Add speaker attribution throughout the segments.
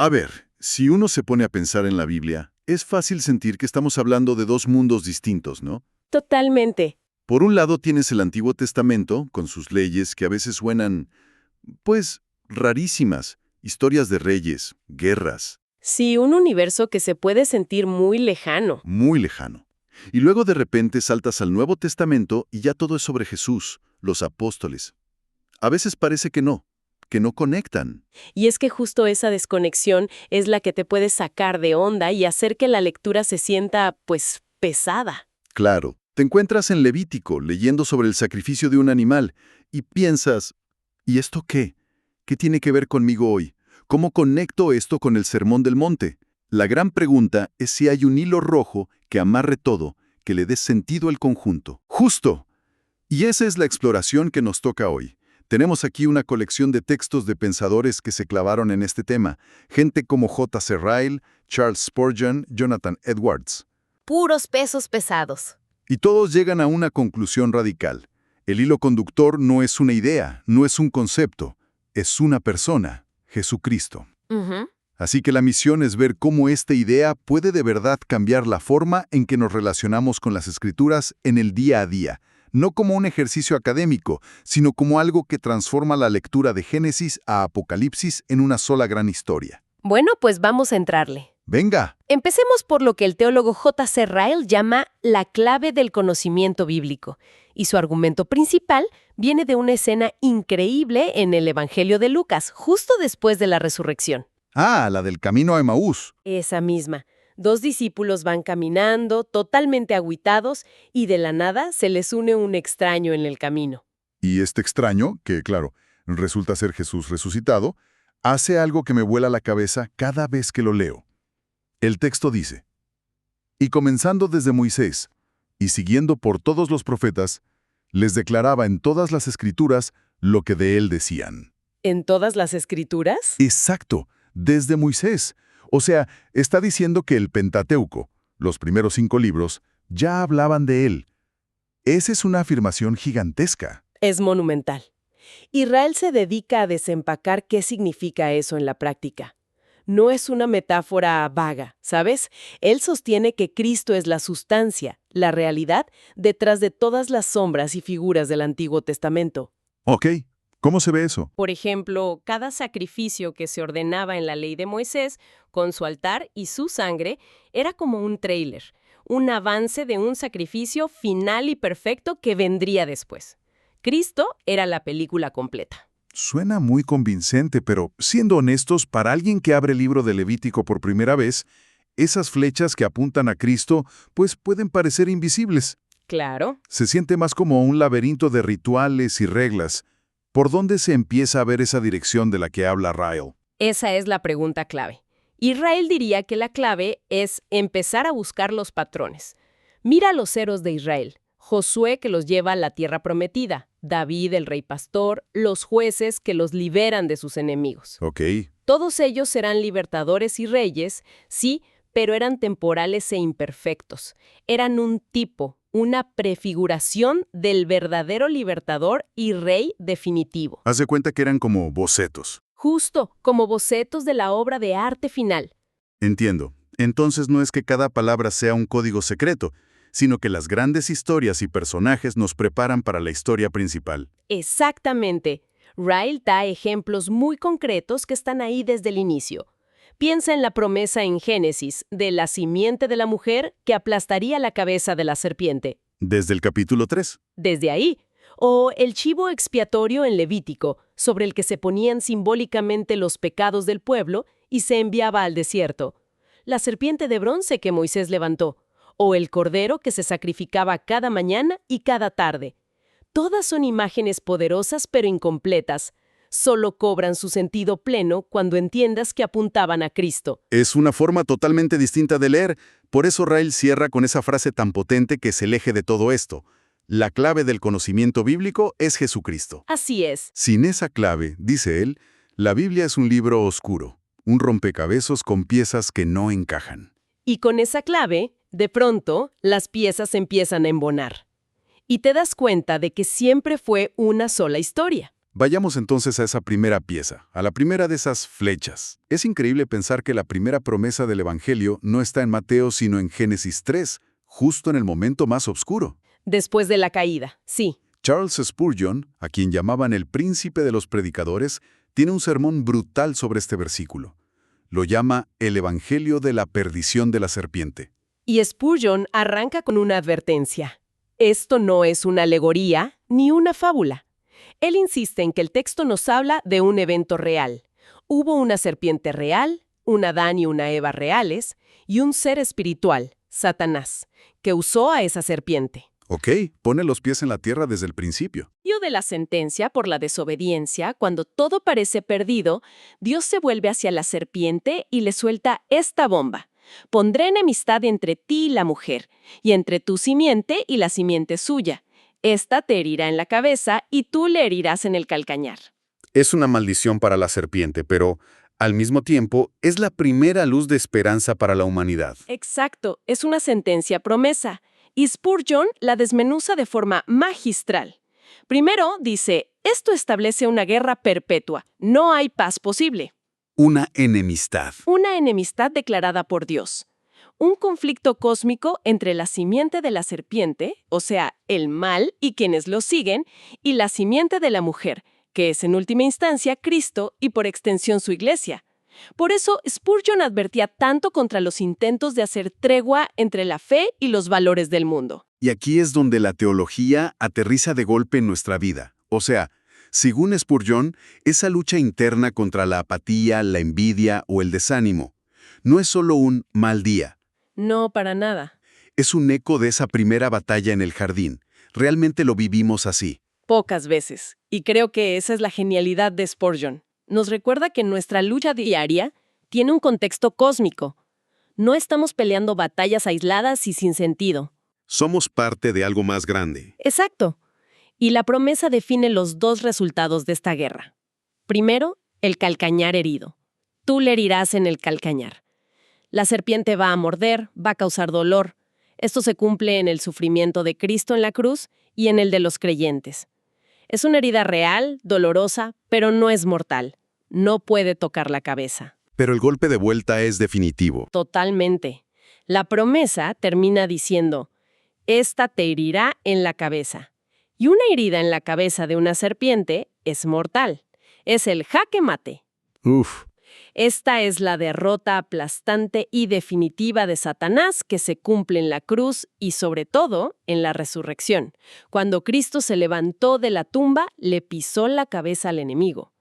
Speaker 1: A ver, si uno se pone a pensar en la Biblia, es fácil sentir que estamos hablando de dos mundos distintos, ¿no?
Speaker 2: Totalmente.
Speaker 1: Por un lado tienes el Antiguo Testamento, con sus leyes que a veces suenan, pues, rarísimas, historias de reyes, guerras,
Speaker 2: Sí, un universo que se puede sentir muy lejano.
Speaker 1: muy lejano. Y luego de repente saltas al Nuevo Testamento y ya todo es sobre Jesús, los apóstoles. A veces parece que no conectan.
Speaker 2: Y es que justo esa desconexión es la que te puede sacar de onda y hacer que la lectura se sienta, pues, pesada.
Speaker 1: Claro, te encuentras en Levítico leyendo sobre el sacrificio de un animal y piensas, ¿y esto qué? ¿Qué tiene que ver conmigo hoy? ¿Cómo conecto esto con el Sermón del Monte? La gran pregunta es si hay un hilo rojo que amarre todo, que le dé sentido al conjunto. ¡Justo! Y esa es la exploración que nos toca hoy. Tenemos aquí una colección de textos de pensadores que se clavaron en este tema, gente como J. C. Ryle, Charles Spurgeon, Jonathan Edwards.
Speaker 2: Puros pesos pesados.
Speaker 1: Y todos llegan a una conclusión radical. El hilo conductor no es una idea, no es un concepto, es una persona, Jesucristo.
Speaker 2: Ujú.
Speaker 1: Así que la misión es ver cómo esta idea puede de verdad cambiar la forma en que nos relacionamos con las Escrituras en el día a día, no como un ejercicio académico, sino como algo que transforma la lectura de Génesis a Apocalipsis en una sola gran historia.
Speaker 2: Bueno, pues vamos a entrarle.
Speaker 1: ¡Venga!
Speaker 2: Empecemos por lo que el teólogo J. C. Ryle llama la clave del conocimiento bíblico, y su argumento principal viene de una escena increíble en el Evangelio de Lucas, justo después de la resurrección.
Speaker 1: Ah, la del camino a Emaús.
Speaker 2: Esa misma. Dos discípulos van caminando, totalmente agüitados, y de la nada se les une un extraño en el camino.
Speaker 1: Y este extraño, que claro, resulta ser Jesús resucitado, hace algo que me vuela la cabeza cada vez que lo leo. El texto dice, y comenzando desde Moisés, y siguiendo por todos los profetas, les declaraba en todas las Escrituras lo que de él decían.
Speaker 2: ¿En todas las escrituras?
Speaker 1: Exacto, desde Moisés. O sea, está diciendo que el Pentateuco, los primeros 5 libros, ya hablaban de él. Esa es una afirmación gigantesca.
Speaker 2: Es monumental. Israel se dedica a desempacar qué significa eso en la práctica. No es una metáfora vaga, ¿sabes? Él sostiene que Cristo es la sustancia, la realidad, detrás de todas las sombras y figuras del Antiguo Testamento.
Speaker 1: Ok, ¿cómo se ve eso?
Speaker 2: Por ejemplo, cada sacrificio que se ordenaba en la ley de Moisés, con su altar y su sangre, era como un tráiler, un avance de un sacrificio final y perfecto que vendría después. Cristo era la película completa.
Speaker 1: Suena muy convincente, pero siendo honestos, para alguien que abre el libro de Levítico por primera vez, esas flechas que apuntan a Cristo, pues pueden parecer invisibles.
Speaker 2: Claro.
Speaker 1: Se siente más como un laberinto de rituales y reglas. ¿Por dónde se empieza a ver esa dirección de la que habla Ryle?
Speaker 2: Esa es la pregunta clave. Israel diría que la clave es empezar a buscar los patrones. Mira a los héroes de Israel. Josué que los lleva a la tierra prometida, David el rey pastor, los jueces que los liberan de sus enemigos.
Speaker 1: Ok,
Speaker 2: Todos ellos serán libertadores y reyes, sí, pero eran temporales e imperfectos. Eran un tipo, una prefiguración del verdadero libertador y rey definitivo.
Speaker 1: haz de cuenta que eran como bocetos.
Speaker 2: Justo como bocetos de la obra de arte final.
Speaker 1: Entiendo. Entonces no es que cada palabra sea un código secreto, sino que las grandes historias y personajes nos preparan para la historia principal.
Speaker 2: Exactamente. Ryle da ejemplos muy concretos que están ahí desde el inicio. Piensa en la promesa en Génesis de la simiente de la mujer que aplastaría la cabeza de la serpiente.
Speaker 1: Desde el capítulo 3.
Speaker 2: Desde ahí. O el chivo expiatorio en Levítico, sobre el que se ponían simbólicamente los pecados del pueblo y se enviaba al desierto. La serpiente de bronce que Moisés levantó. O el cordero que se sacrificaba cada mañana y cada tarde. Todas son imágenes poderosas pero incompletas. Solo cobran su sentido pleno cuando entiendas que apuntaban a Cristo.
Speaker 1: Es una forma totalmente distinta de leer, por eso Ryle cierra con esa frase tan potente que es el eje de todo esto. La clave del conocimiento bíblico es Jesucristo.
Speaker 2: Así es.
Speaker 1: Sin esa clave, dice él, la Biblia es un libro oscuro, un rompecabezas con piezas que no encajan.
Speaker 2: Y con esa clave, de pronto, las piezas empiezan a embonar. Y te das cuenta de que siempre fue una sola historia.
Speaker 1: Vayamos entonces a esa primera pieza, a la primera de esas flechas. Es increíble pensar que la primera promesa del Evangelio no está en Mateo, sino en Génesis 3, justo en el momento más oscuro.
Speaker 2: Después de la caída, sí.
Speaker 1: Charles Spurgeon, a quien llamaban el príncipe de los predicadores, tiene un sermón brutal sobre este versículo. Lo llama el Evangelio de la perdición de la serpiente.
Speaker 2: Y Spurgeon arranca con una advertencia. Esto no es una alegoría ni una fábula. Él insiste en que el texto nos habla de un evento real. Hubo una serpiente real, un Adán y una Eva reales, y un ser espiritual, Satanás, que usó a esa serpiente.
Speaker 1: Ok, pone los pies en la tierra desde el principio.
Speaker 2: De la sentencia por la desobediencia, cuando todo parece perdido, Dios se vuelve hacia la serpiente y le suelta esta bomba. Pondré enemistad entre ti y la mujer, y entre tu simiente y la simiente suya. Esta te herirá en la cabeza y tú le herirás en el calcañar.
Speaker 3: Es una maldición para la serpiente, pero al mismo tiempo es la primera luz de esperanza para la humanidad.
Speaker 2: Exacto, es una sentencia promesa. Y Spurgeon la desmenuza de forma magistral. Primero, dice, esto establece una guerra perpetua. No hay paz posible.
Speaker 3: Una enemistad.
Speaker 2: Una enemistad declarada por Dios. Un conflicto cósmico entre la simiente de la serpiente, o sea, el mal y quienes lo siguen, y la simiente de la mujer, que es en última instancia Cristo y por extensión su iglesia. Por eso, Spurgeon advertía tanto contra los intentos de hacer tregua entre la fe y los valores del mundo.
Speaker 1: Y aquí es donde la teología aterriza de golpe en nuestra vida. O sea, según Spurgeon, esa lucha interna contra la apatía, la envidia o el desánimo no es solo un mal día.
Speaker 2: No, para nada.
Speaker 1: Es un eco de esa primera batalla en el jardín. Realmente lo vivimos así.
Speaker 2: Pocas veces. Y creo que esa es la genialidad de Spurgeon. Nos recuerda que nuestra lucha diaria tiene un contexto cósmico. No estamos peleando batallas aisladas y sin sentido.
Speaker 1: Somos parte de algo más grande.
Speaker 2: Exacto. Y la promesa define los dos resultados de esta guerra. Primero, el calcañar herido. Tú le herirás en el calcañar. La serpiente va a morder, va a causar dolor. Esto se cumple en el sufrimiento de Cristo en la cruz y en el de los creyentes. Es una herida real, dolorosa, pero no es mortal. No puede tocar la cabeza.
Speaker 1: Pero el golpe de vuelta es definitivo.
Speaker 2: Totalmente. La promesa termina diciendo, esta te herirá en la cabeza. Y una herida en la cabeza de una serpiente es mortal. Es el jaque mate.
Speaker 1: Uf.
Speaker 2: Esta es la derrota aplastante y definitiva de Satanás que se cumple en la cruz y, sobre todo, en la resurrección. Cuando Cristo se levantó de la tumba, le pisó la cabeza al enemigo.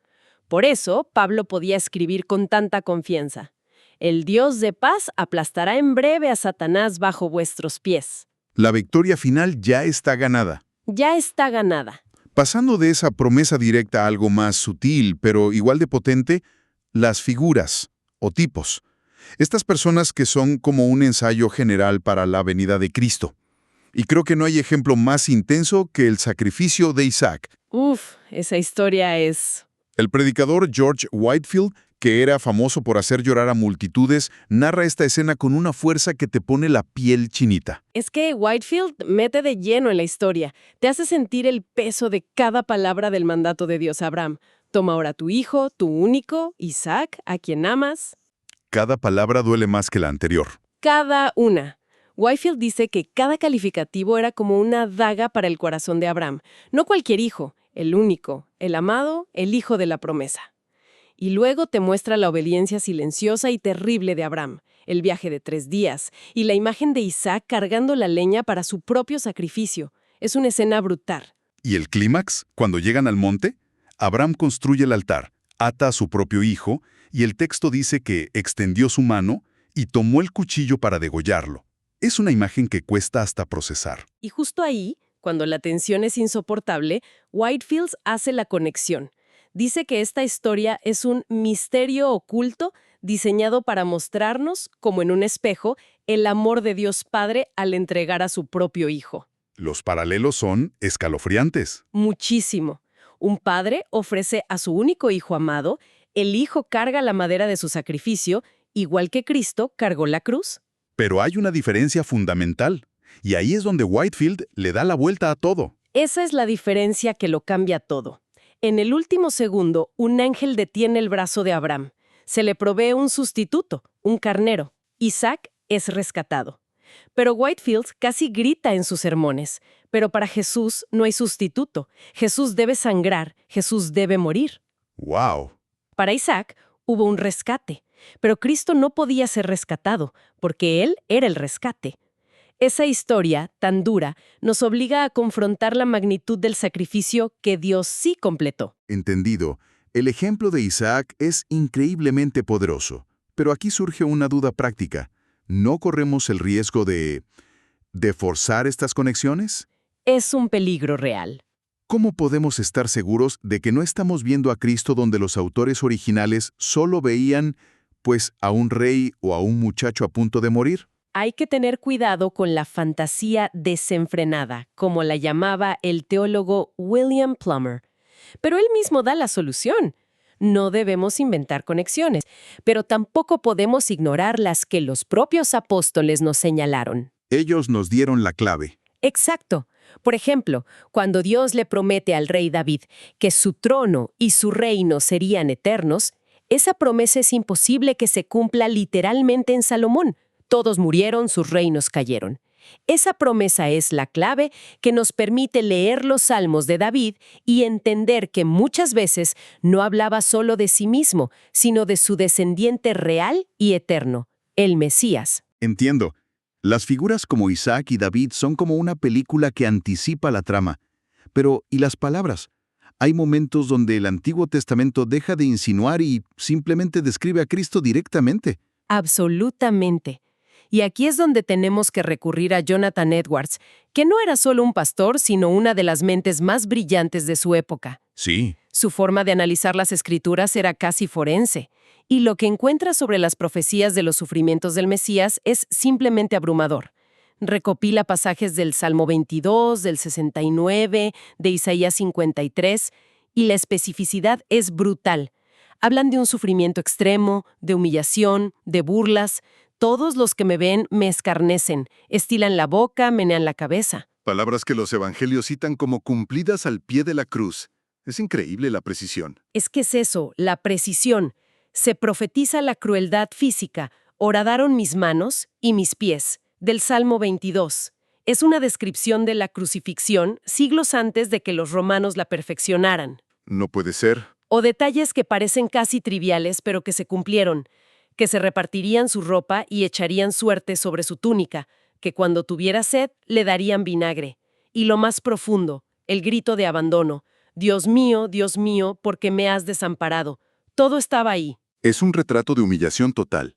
Speaker 2: Por eso, Pablo podía escribir con tanta confianza: el Dios de paz aplastará en breve a Satanás bajo vuestros pies.
Speaker 1: La victoria final ya está ganada.
Speaker 2: Ya está ganada.
Speaker 1: Pasando de esa promesa directa a algo más sutil, pero igual de potente, las figuras o tipos. Estas personas que son como un ensayo general para la venida de Cristo. Y creo que no hay ejemplo más intenso que el sacrificio de Isaac.
Speaker 2: Esa historia es...
Speaker 1: El predicador George Whitefield, que era famoso por hacer llorar a multitudes, narra esta escena con una fuerza que te pone la piel chinita.
Speaker 2: Es que Whitefield mete de lleno en la historia. Te hace sentir el peso de cada palabra del mandato de Dios a Abraham. Toma ahora tu hijo, tu único, Isaac, a quien amas.
Speaker 1: Cada palabra duele más que la anterior.
Speaker 2: Cada una. Whitefield dice que cada calificativo era como una daga para el corazón de Abraham. No cualquier hijo, el único, el amado, el hijo de la promesa. Y luego te muestra la obediencia silenciosa y terrible de Abraham, el viaje de 3 días, y la imagen de Isaac cargando la leña para su propio sacrificio. Es una escena brutal.
Speaker 1: ¿Y el clímax? Cuando llegan al monte, Abraham construye el altar, ata a su propio hijo, y el texto dice que extendió su mano y tomó el cuchillo para degollarlo. Es una imagen que cuesta hasta procesar.
Speaker 2: Y justo ahí, cuando la tensión es insoportable, Whitefield hace la conexión. Dice que esta historia es un misterio oculto diseñado para mostrarnos, como en un espejo, el amor de Dios Padre al entregar a su propio hijo.
Speaker 1: Los paralelos son escalofriantes.
Speaker 2: Muchísimo. Un padre ofrece a su único hijo amado, el hijo carga la madera de su sacrificio, igual que Cristo cargó la cruz.
Speaker 1: Pero hay una diferencia fundamental, y ahí es donde Whitefield le da la vuelta a todo.
Speaker 2: Esa es la diferencia que lo cambia todo. En el último segundo, un ángel detiene el brazo de Abraham. Se le provee un sustituto, un carnero. Isaac es rescatado. Pero Whitefield casi grita en sus sermones. Pero para Jesús no hay sustituto. Jesús debe sangrar, Jesús debe morir.
Speaker 3: ¡Wow!
Speaker 2: Para Isaac hubo un rescate, pero Cristo no podía ser rescatado, porque Él era el rescate. Esa historia, tan dura, nos obliga a confrontar la magnitud del sacrificio que Dios sí completó.
Speaker 1: Entendido. El ejemplo de Isaac es increíblemente poderoso. Pero aquí surge una duda práctica. ¿No corremos el riesgo de forzar estas conexiones?
Speaker 2: Es un peligro real.
Speaker 1: ¿Cómo podemos estar seguros de que no estamos viendo a Cristo donde los autores originales solo veían, pues, a un rey o a un muchacho a punto de morir?
Speaker 2: Hay que tener cuidado con la fantasía desenfrenada, como la llamaba el teólogo William Plummer. Pero él mismo da la solución. No debemos inventar conexiones, pero tampoco podemos ignorar las que los propios apóstoles nos señalaron.
Speaker 1: Ellos nos dieron la clave.
Speaker 2: Exacto. Por ejemplo, cuando Dios le promete al rey David que su trono y su reino serían eternos, esa promesa es imposible que se cumpla literalmente en Salomón. Todos murieron, sus reinos cayeron. Esa promesa es la clave que nos permite leer los salmos de David y entender que muchas veces no hablaba solo de sí mismo, sino de su descendiente real y eterno, el Mesías.
Speaker 1: Entiendo. Las figuras como Isaac y David son como una película que anticipa la trama. Pero, ¿y las palabras? Hay momentos donde el Antiguo Testamento deja de insinuar y simplemente describe a Cristo directamente.
Speaker 2: Absolutamente. Y aquí es donde tenemos que recurrir a Jonathan Edwards, que no era solo un pastor, sino una de las mentes más brillantes de su época.
Speaker 1: Sí.
Speaker 2: Su forma de analizar las escrituras era casi forense, y lo que encuentra sobre las profecías de los sufrimientos del Mesías es simplemente abrumador. Recopila pasajes del Salmo 22, del 69, de Isaías 53, y la especificidad es brutal. Hablan de un sufrimiento extremo, de humillación, de burlas. Todos los que me ven me escarnecen, estilan la boca, menean la cabeza.
Speaker 1: Palabras que los evangelios citan como cumplidas al pie de la cruz. Es increíble la precisión.
Speaker 2: Es que es eso, la precisión. Se profetiza la crueldad física. Horadaron mis manos y mis pies, del Salmo 22. Es una descripción de la crucifixión siglos antes de que los romanos la perfeccionaran.
Speaker 1: No puede ser.
Speaker 2: O detalles que parecen casi triviales, pero que se cumplieron. Que se repartirían su ropa y echarían suerte sobre su túnica, que cuando tuviera sed le darían vinagre. Y lo más profundo, el grito de abandono. Dios mío, ¿por qué me has desamparado? Todo estaba ahí.
Speaker 1: Es un retrato de humillación total.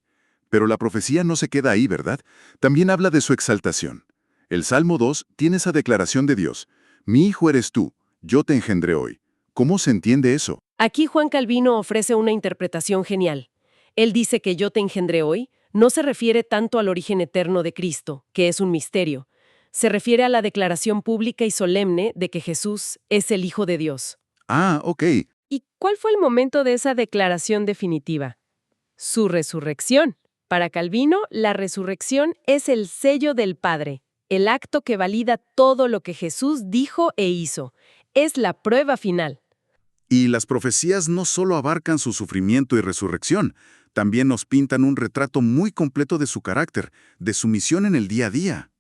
Speaker 1: Pero la profecía no se queda ahí, ¿verdad? También habla de su exaltación. El Salmo 2 tiene esa declaración de Dios. Mi hijo eres tú, yo te engendré hoy. ¿Cómo se entiende eso?
Speaker 2: Aquí Juan Calvino ofrece una interpretación genial. Él dice que yo te engendré hoy no se refiere tanto al origen eterno de Cristo, que es un misterio. Se refiere a la declaración pública y solemne de que Jesús es el Hijo de Dios.
Speaker 1: Ah, ok.
Speaker 2: ¿Y cuál fue el momento de esa declaración definitiva? Su resurrección. Para Calvino, la resurrección es el sello del Padre, el acto que valida todo lo que Jesús dijo e hizo. Es la prueba final.
Speaker 1: Y las profecías no solo abarcan su sufrimiento y resurrección, también nos pintan un retrato muy completo de su carácter, de su misión en el día a día.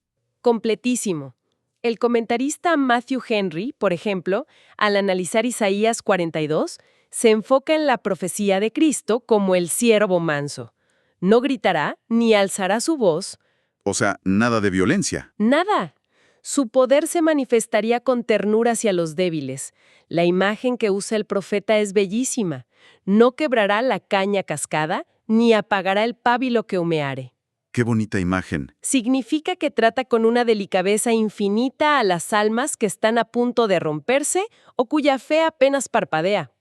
Speaker 2: Completísimo. El comentarista Matthew Henry, por ejemplo, al analizar Isaías 42, se enfoca en la profecía de Cristo como el siervo manso. No gritará ni alzará su voz.
Speaker 1: O sea, nada de violencia.
Speaker 2: Nada. Su poder se manifestaría con ternura hacia los débiles. La imagen que usa el profeta es bellísima. No quebrará la caña cascada, ni apagará el pábilo que humeare.
Speaker 1: Qué bonita imagen.
Speaker 2: Significa que trata con una delicadeza infinita a las almas que están a punto de romperse o cuya fe apenas parpadea.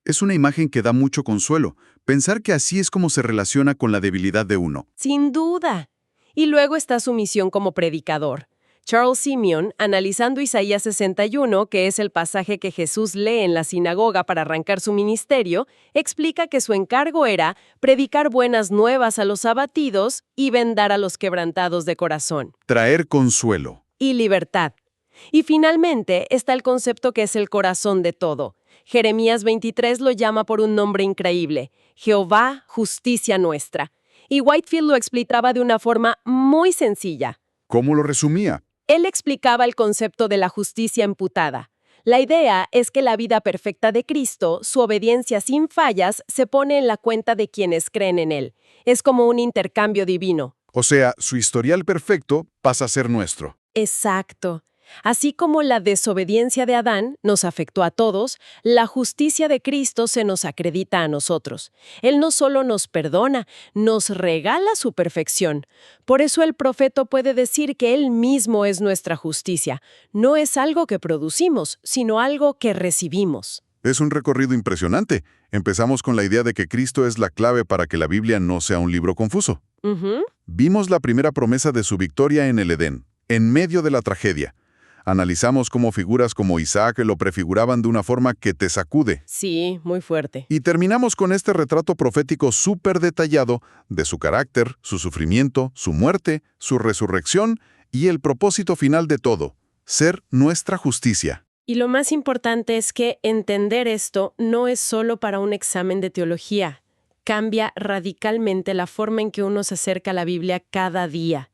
Speaker 1: Es una imagen que da mucho consuelo, pensar que así es como se relaciona con la debilidad de uno.
Speaker 2: Sin duda. Y luego está su misión como predicador. Charles Simeon, analizando Isaías 61, que es el pasaje que Jesús lee en la sinagoga para arrancar su ministerio, explica que su encargo era predicar buenas nuevas a los abatidos y vendar a los quebrantados de corazón.
Speaker 1: Traer consuelo.
Speaker 2: Y libertad. Y finalmente está el concepto que es el corazón de todo. Jeremías 23 lo llama por un nombre increíble: Jehová, justicia nuestra. Y Whitefield lo explicaba de una forma muy sencilla.
Speaker 1: ¿Cómo lo resumía?
Speaker 2: Él explicaba el concepto de la justicia imputada. La idea es que la vida perfecta de Cristo, su obediencia sin fallas, se pone en la cuenta de quienes creen en Él. Es como un intercambio divino.
Speaker 1: O sea, su historial perfecto pasa a ser nuestro.
Speaker 2: Exacto. Así como la desobediencia de Adán nos afectó a todos, la justicia de Cristo se nos acredita a nosotros. Él no solo nos perdona, nos regala su perfección. Por eso el profeta puede decir que Él mismo es nuestra justicia. No es algo que producimos, sino algo que recibimos.
Speaker 1: Es un recorrido impresionante. Empezamos con la idea de que Cristo es la clave para que la Biblia no sea un libro confuso. Vimos la primera promesa de su victoria en el Edén, en medio de la tragedia. Analizamos cómo figuras como Isaac lo prefiguraban de una forma que te sacude.
Speaker 2: Sí, muy fuerte.
Speaker 1: Y terminamos con este retrato profético súper detallado de su carácter, su sufrimiento, su muerte, su resurrección y el propósito final de todo: ser nuestra justicia.
Speaker 2: Y lo más importante es que entender esto no es solo para un examen de teología. Cambia radicalmente la forma en que uno se acerca a la Biblia cada día.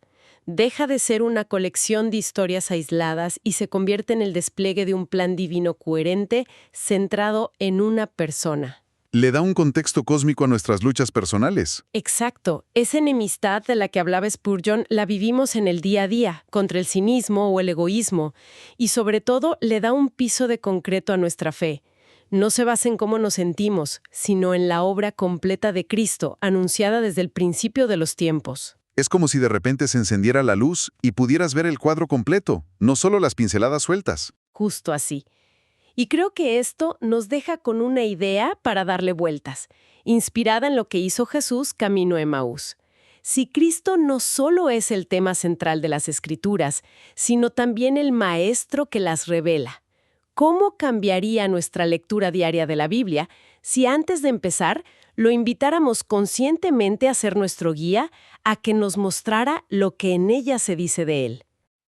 Speaker 2: Deja de ser una colección de historias aisladas y se convierte en el despliegue de un plan divino coherente, centrado en una persona.
Speaker 1: Le da un contexto cósmico a nuestras luchas personales.
Speaker 2: Exacto. Esa enemistad de la que hablaba Spurgeon la vivimos en el día a día, contra el cinismo o el egoísmo, y sobre todo le da un piso de concreto a nuestra fe. No se basa en cómo nos sentimos, sino en la obra completa de Cristo, anunciada desde el principio de los tiempos.
Speaker 1: Es como si de repente se encendiera la luz y pudieras ver el cuadro completo, no solo las pinceladas sueltas.
Speaker 2: Justo así. Y creo que esto nos deja con una idea para darle vueltas, inspirada en lo que hizo Jesús camino a Emaús. Si Cristo no solo es el tema central de las Escrituras, sino también el maestro que las revela, ¿cómo cambiaría nuestra lectura diaria de la Biblia si antes de empezar lo invitáramos conscientemente a ser nuestro guía, a que nos mostrara lo que en ella se dice de él?